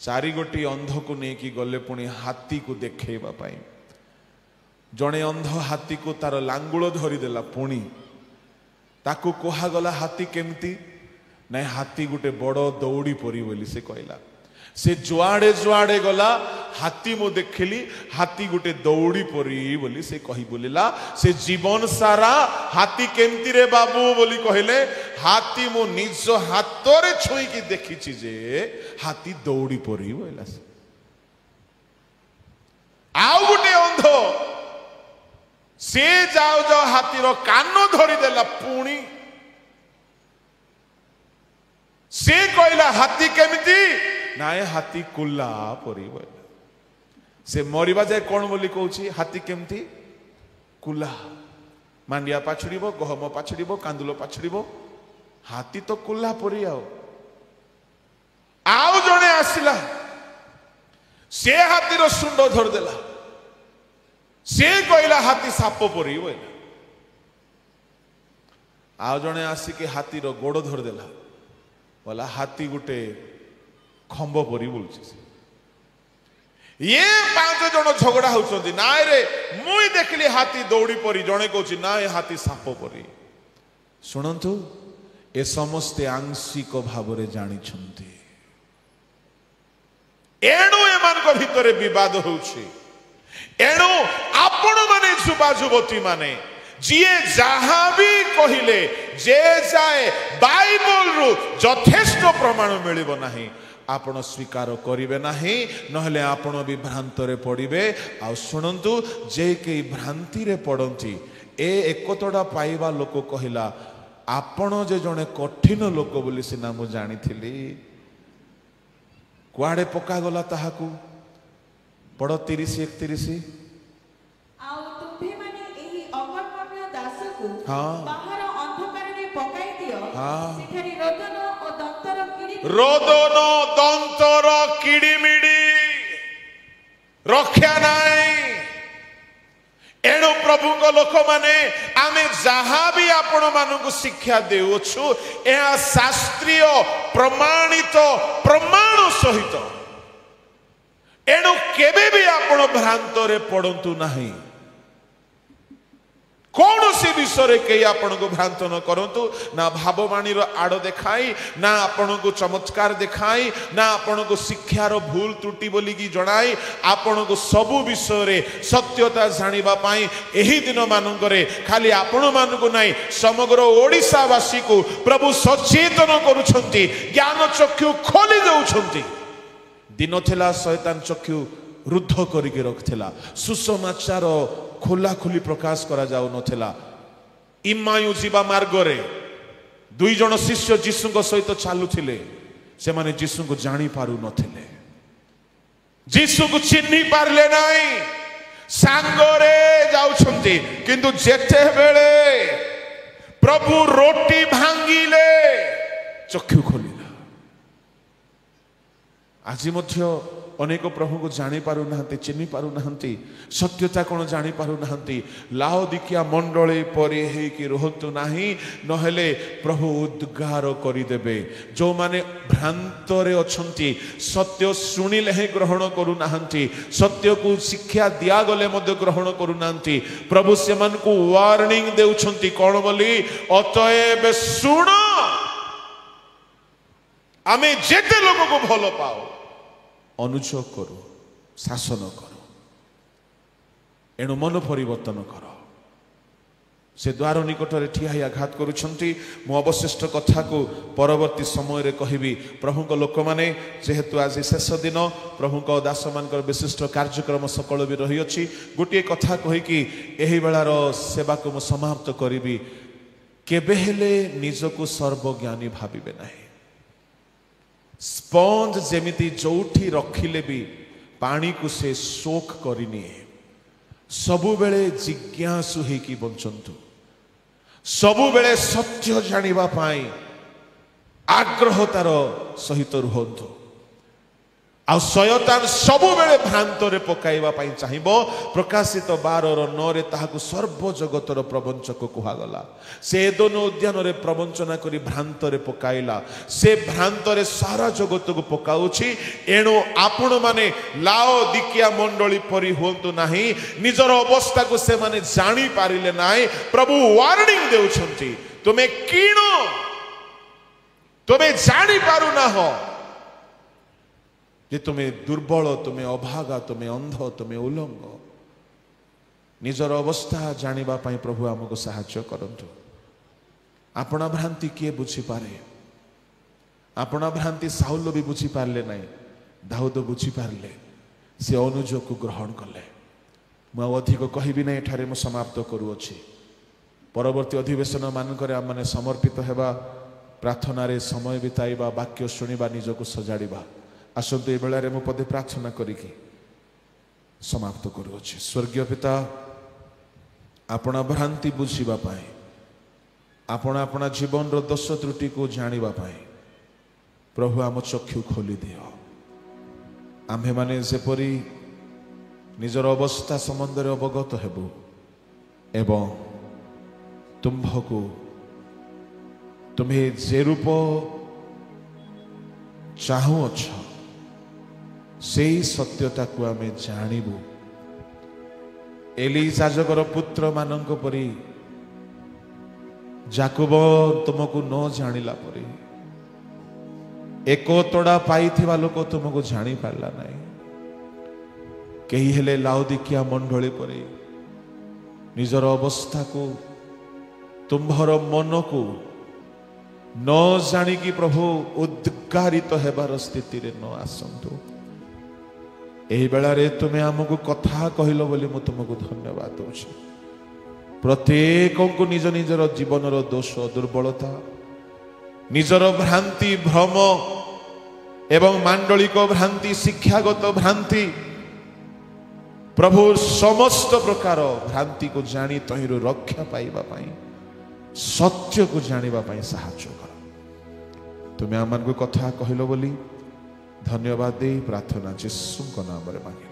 चारि गोटी अंध को लेकिन गले पुणी हाथी को देखा जड़े अंध हाथी को तार लांगुल धरीदेला पुणी ताकू कहगला हाथी केमती ना हाथी गोटे बड़ दौड़ी परी बोली से कहला से जुआड़े जुआड़े गला हाथी मु देखिली हाथी गोटे दौड़ी परी बोली से कही बोलिला से जीवन सारा हाथी केमती रे बाबू बोली कहले हाथी मु निज हाथरे छुई की देखी जे हाथी दौड़ी परी बोला आउ गोटे अंध से जाओ जाओ हाथीर कान धरीदेला पुणी से कहला हाथी केमती नाए हाथी कुल्ला परी बोला से मरिबा जाए कौन बोली कहूची हाथी केमती कुल्ला मांडिया पाछड़िबो गहम पाछड़िबो कांदुलो पाछड़िबो हाथी तो कुल्ला परी आउ जने आसिला से हाथीर सुंड धरदेला से कहला हाथी साप परी बोला आउ जने आसिके हाथीर गोड़ धरदेला बोला हाथी गोटे खंब परी बोलছি ये पांच जन झगड़ा होउछंती ना रे मुई देखली हाथी दौड़ी परी जने कहूची ना ए हाथी साप परी सुनंतु ए समस्ते आंशिक भावरे जानी छंती एणु एमान को भितरे विवाद होउछि एणु आपण माने युवा युवती माने जिए जहाँ भी कहले जे जाए बाइबल रु यथेष्ट प्रमाण मिलिबो नाही आपण स्वीकार करिवे नाही नहले आपण भी भ्रांतरे पड़िबे आ सुनंतु जे के भ्रांति रे पड़ंती ए एकतडा पाइबा लोक कहिला आपण जे जने कठिन लोक बोली सिना मु जानिथिली कुआडे पका गला ताहाकू पड़ 30 31 रोदन दंतर किड़िमिड़ी रक्षा नाई एणु प्रभु लोक माने आमे जहाँ भी आपण मानक शिक्षा देउछु यह शास्त्रीय प्रमाणित प्रमाण सहित एणु केबे भी आपण भ्रांतरे पड़ंतु नाही कौन सी विषय कई आपण को भ्रांत न करंतु ना भाववाणी आड़ देखाई ना आपण को चमत्कार देखाई ना आपण को शिक्षार भूल त्रुटि बोली की जणाई आपण को सबु विषय सत्यता जानिबा पाई एही दिन मानकरे खाली आपण मान को नहीं समग्र ओडिशावासी को प्रभु सचेतन करुछंती ज्ञान चक्षु खोली दउछंती दिन थिला शैतान चक्षु रुद्ध करिके रखथिला सुसमाचार खोला खोली प्रकाश करा जाउ नथिला इमायु जीवा मार्ग रे दुई जन शिष्य जीसु को सहित चालुथिले से माने जीसु को जानी पारु नथिले जीसु को चिन्ही पारले नाही सांगरे जाउछंती किंतु जेते बेले प्रभु रोटी भांगिले चक्षु खोलिला आज मध्य अनेक प्रभु को जानी पारु नाहंती चिन्ही पारु नाहंती सत्यता कौन जानी पारु नाहंती लाओदिकिया मंडली परी हे कि रहंतु नाही नहेले प्रभु उद्गार करि देबे जो माने भ्रांतरे अछंती सत्य सुनिले हे ग्रहण करू नाहंती सत्य को शिक्षा दिया गले मध्य ग्रहण करू नाहंती प्रभु से मन को वार्निंग देउछंती कोन बोली अतएव सुनो आमे जेते लोग को भलो पाओ अनुजोग करो शासन करो एणु मन परिवर्तन कर से द्वार निकटरे ठिया आघात करुछंती मु अवशिष्ट कथा को परवर्ती समय रे कहिबी प्रभु को लोक माने जेहेतु आज शेष दिन प्रभु को दास मानकर विशिष्ट कार्यक्रम सकल भी रही अछि गोटे कथा कहि कि एही बेलार सेवा को मु समाप्त करिबी केबे हेले निजको सर्वज्ञानी भाबिबे नाही स्पंज जेमिति जोठी रखिले भी पानी को से सोख करिनी सबु बेले जिज्ञासु हे कि बंचंतु सबु बेले सत्य जानिबा पाई आग्रहतार सहित रुहंतु आ शयतान सब बेले भ्रांतरे पकाइबा पई चाहिबो। प्रकाशित 12:9 रे ताहाकु सर्व जगतर प्रवंचक कुहागला। से एदोन उद्यान रे प्रवंचना करी भ्रांतरे पकाइला। से भ्रांतरे सारा जगत को पकाउछि। एणु आपण माने लाओदिकिया मंडली परि होंतु नाही। निजर अवस्था को से माने जानी पारिले नाही। प्रभु वार्निंग देउछंती, तुमे कीणो, तुमे जानी पारु ना हो जे तुम्हें दुर्बल, तुम्हें अभागा, तुम्हें अंध, तुम्हें उलंग। निजर अवस्था जानिबा पई प्रभु हमको सहायता करंतु। अपना भ्रांति किए बुझी पारे? अपना भ्रांति साउल भी बुझी पारले नहीं, दाऊद बुझी पारले। से अनुज को ग्रहण कले। मु अधिक कहबी नहीं, एठारे मु समाप्त करूअछि। परवर्ती अधिवेशन मानकरे आम माने समर्पित हेबा, प्रार्थना रे समय बिताइबा, वाक्य शुणिबा, निजको सजाड़िबा। आसतु ए बेला मु पदे प्रार्थना करिकी समाप्त करूअछि। स्वर्गीय पिता, अपना भ्रांति बुझीबा पाए, अपना अपना जीवन रो दोष त्रुटि को जानिबा पाए प्रभु आम चक्षु खोली दियो। आम्भे माने जेपरि निजर अवस्था संबंध अवगत हेबु एवं तुम्भको तुम्हें जे रूप चाहुअछ से सत्यता को आमे जानिबु। एली याजकर पुत्र मानक परी जाकुब तुमको न जानिला परी, एको तोड़ा पाइथिबा लोक तुमको जानी पारला नहीं। कही हेले लाउदिकिया मंडली परी निजर अवस्था को, तुम्भर मन को न जानिकी प्रभु उद्गारित हेबार स्थिति रे न आसंतु। एही बेला रे तुमे हमको कथा कहिलो बोली मु तुमको धन्यवाद दूची। प्रत्येक को निज निजर जीवन रो दोष, दुर्बलता, निजर भ्रांति, भ्रम एवं मांडलिक भ्रांति, शिक्षागत भ्रांति, प्रभु समस्त प्रकार भ्रांति को जानी तहिरो रक्षा पाइबा पाई, सत्य को जानिबा पाई साहाय्य कर। तुमे आमान को कथा कहिलो बोली धन्यवाद दे प्रार्थना यीशु नाम रे मांगे।